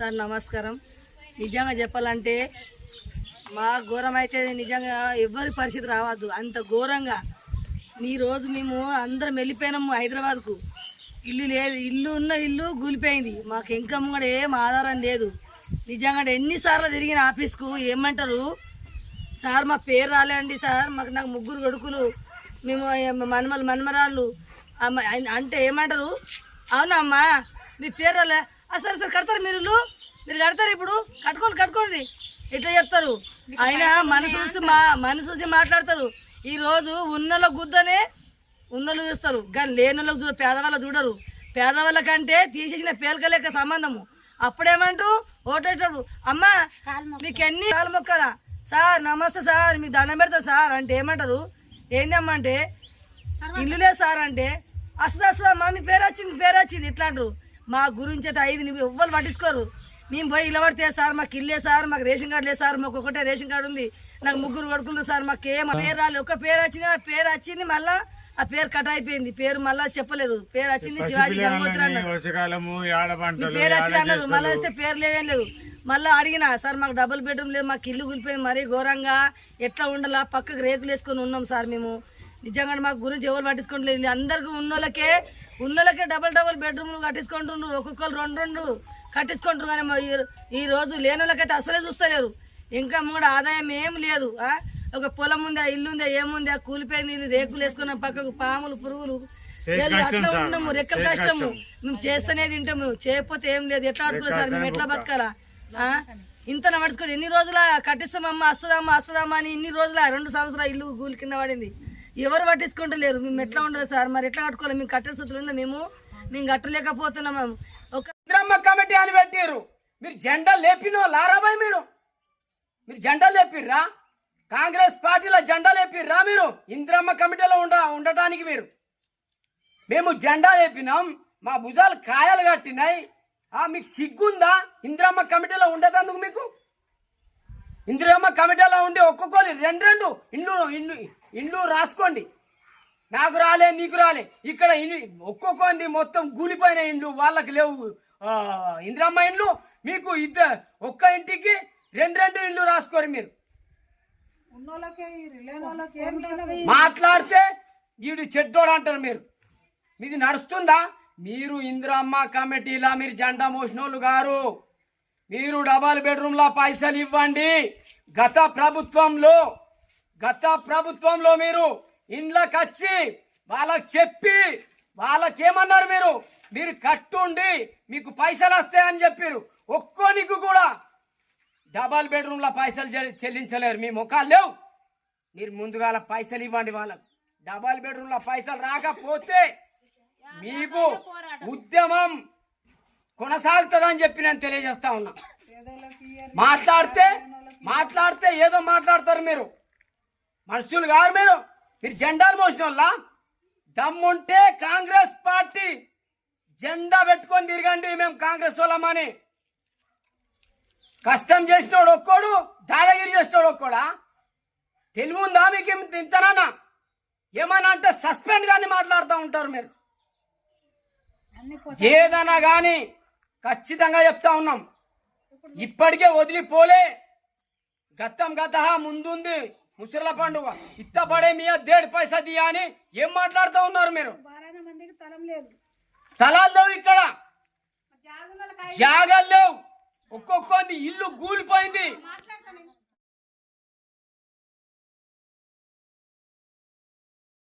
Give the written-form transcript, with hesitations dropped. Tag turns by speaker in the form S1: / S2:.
S1: Sir నమస్కారం. నిజంగా చెప్పాలంటే మా ఘోరం అయితే నిజంగా ఎవరి పరిస్థితి రావద్దు, అంత ఘోరంగా. ఈరోజు మేము అందరం వెళ్ళిపోయినాము హైదరాబాద్కు. ఇల్లు లేదు, ఇల్లు కూలిపోయింది. మాకు ఇంకా కూడా ఏం ఆధారం లేదు. నిజంగా ఎన్నిసార్లు తిరిగిన ఆఫీస్కు ఏమంటారు సార్ మా పేరు రాలేండి సార్, నాకు ముగ్గురు కొడుకులు, మేము మనమరాళ్ళు అంటే ఏమంటారు, అవునమ్మా మీ పేరు రాలే, సరే సరే కడతారు మీరు కడతారు, ఇప్పుడు కట్టుకోండి ఇట్లా చెప్తారు. ఆయన మనసు చూసి మాట్లాడతారు. ఈరోజు ఉన్నలో గుద్దనే ఉన్నలు చూస్తారు, కానీ లేనులకు చూడ పేదవాళ్ళ చూడరు. పేదవాళ్ళకంటే తీసేసిన పేలకలేక సంబంధము. అప్పుడేమంటారు ఓటేటాడు, అమ్మా మీకు ఎన్ని కాలు మొక్కలా సార్, నమస్తే సార్, మీకు దండం పెడతా సార్ అంటే ఏమంటారు, ఏందమ్మా అంటే ఇల్లు లేదు సార్ అంటే అసలు మీ పేరు వచ్చింది ఇట్లా అంటారు. మా గురించి అయితే 5 నిమిషాలు ఎవ్వరు పట్టించుకోరు. మేము పోయి ఇలా పడితే సార్ మాకు ఇల్లే సార్, మాకు రేషన్ కార్డు లేదు సార్, మాకు ఒకటే రేషన్ కార్డు ఉంది, నాకు ముగ్గురు కొడుకున్నారు సార్, మాకు పేరు రాలేదు. ఒక పేరు వచ్చింది మళ్ళా ఆ పేరు కట్ అయిపోయింది. పేరు మళ్ళా చెప్పలేదు, పేరు వచ్చింది శివాజీ గంగోత్రి అన్నారు. పేరు వచ్చింది అన్నారు, మళ్ళీ వస్తే పేరు లేదేం లేదు. మళ్ళీ అడిగినా సార్ మాకు డబుల్ బెడ్రూమ్ లేదు, మాకు ఇల్లు కూలిపోయింది, మరీ ఘోరంగా ఎట్లా ఉండాలా, పక్కకు రేకులు వేసుకొని ఉన్నాం సార్ మేము. నిజంగా మాకు గురించి ఎవరు పట్టించుకోవట్లేదు. అందరికి ఉన్నోళ్ళకే డబుల్ బెడ్రూమ్లు కట్టించుకుంటున్నారు, ఒక్కొక్కరు 2 కట్టించుకుంటారు. కానీ ఈ రోజు లేని వాళ్ళకైతే అసలే చూస్తలేరు. ఇంకా కూడా ఆదాయం ఏం లేదు. ఒక పొలం ఉందా, ఇల్లు ఉందా, ఏముందా, కూలిపోయింది, రేకులు వేసుకున్నాం, పక్కకు పాములు పురుగులు అట్లా ఉన్నాము, రెక్కలు కష్టము. మేము చేస్తేనే తింటాము, చేయకపోతే ఏం లేదు. ఎట్లా ఆడుకోలేదు సార్, మేము ఎట్లా బతకాలా? ఇంత నడుచుకోండి. ఎన్ని రోజుల కట్టిస్తామమ్మా, వస్తుందమ్మా అని ఇన్ని రోజుల 2 సంవత్సరాలు ఇల్లు కూలి కింద పడింది, ఎవరు పట్టించుకుంటలేరు. మేము ఎట్లా ఉండాలి సార్, మరి ఎట్లా కట్టుకోవాలి? మేము కట్టే సూత్రులు మేము కట్టలేకపోతున్నాము. ఒక
S2: ఇంద్రమ్మ కమిటీ అని పెట్టారు, మీరు జెండా లేపినో లారాబాయ్, మీరు జెండా లేపిర్రా? కాంగ్రెస్ పార్టీలో జెండా లేపిర్రా? మీరు ఇంద్రమ్మ కమిటీలో ఉండటానికి మేము జెండా లేపినాం, మా భుజాలు కాయలు కట్టినాయి. మీకు సిగ్గుందా ఇంద్రమ్మ కమిటీలో ఉండేందుకు? మీకు ఇంద్రమ్మ కమిటీలో ఉండి ఒక్కొక్కరు 2 ఇండ్లు రాసుకోండి. నాకు రాలే, నీకు రాలే. ఇక్కడ ఒక్కొక్కరి మొత్తం కూలిపోయిన ఇండ్లు, వాళ్ళకి లేవు ఇంద్రమ్మ ఇండ్లు. మీకు ఒక్క ఇంటికి 2 ఇండ్లు రాసుకోరు. మీరు మాట్లాడితే వీడు చెడ్డోడు అంటారు. మీది నడుస్తుందా? మీరు ఇంద్రమ్మ కమిటీలా మీరు జెండా మోసినోళ్ళు గారు, మీరు డబల్ బెడ్రూమ్ల పైసలు ఇవ్వండి. గత ప్రభుత్వంలో మీరు ఇండ్లకు వచ్చి వాళ్ళకి చెప్పి వాళ్ళకేమన్నారు, మీరు కట్టుండి మీకు పైసలు వస్తాయని చెప్పారు. ఒక్కోనికి కూడా డబల్ బెడ్రూమ్ల పైసలు చెల్లించలేరు. మీ ముఖాలు లేవు. మీరు ముందుగాల పైసలు ఇవ్వండి వాళ్ళకు. డబల్ బెడ్రూమ్ల పైసలు రాకపోతే మీకు ఉద్యమం కొనసాగుతుందని చెప్పి నేను తెలియజేస్తా ఉన్నా. మాట్లాడితే ఏదో మాట్లాడతారు. మీరు మనుషులు కాదు. మీరు జెండాలు మోసిన వాళ్ళ దమ్ముంటే కాంగ్రెస్ పార్టీ జెండా పెట్టుకొని తిరగండి. మేము కాంగ్రెస్ వాళ్ళమని. కష్టం చేసినోడు ఒక్కోడు, దాదాగిరి చేసినోడు ఒక్కోడా? తెలివి ఉందా మీకు? ఇంతనా ఏమన్నా అంటే సస్పెండ్ గాని మాట్లాడుతూ ఉంటారు. మీరు ఏదైనా కానీ ఖచ్చితంగా చెప్తా ఉన్నాం, ఇప్పటికే వదిలిపోలే. గత ముందుంది ముసల పండుగ, ఇత్తపడే మీ 1.5 పైసా దియా అని ఏం మాట్లాడుతూ ఉన్నారు మీరు? స్థలాలు లేవు, ఇక్కడ జాగాలు లేవు, ఒక్కొక్కరి ఇల్లు కూలిపోయింది.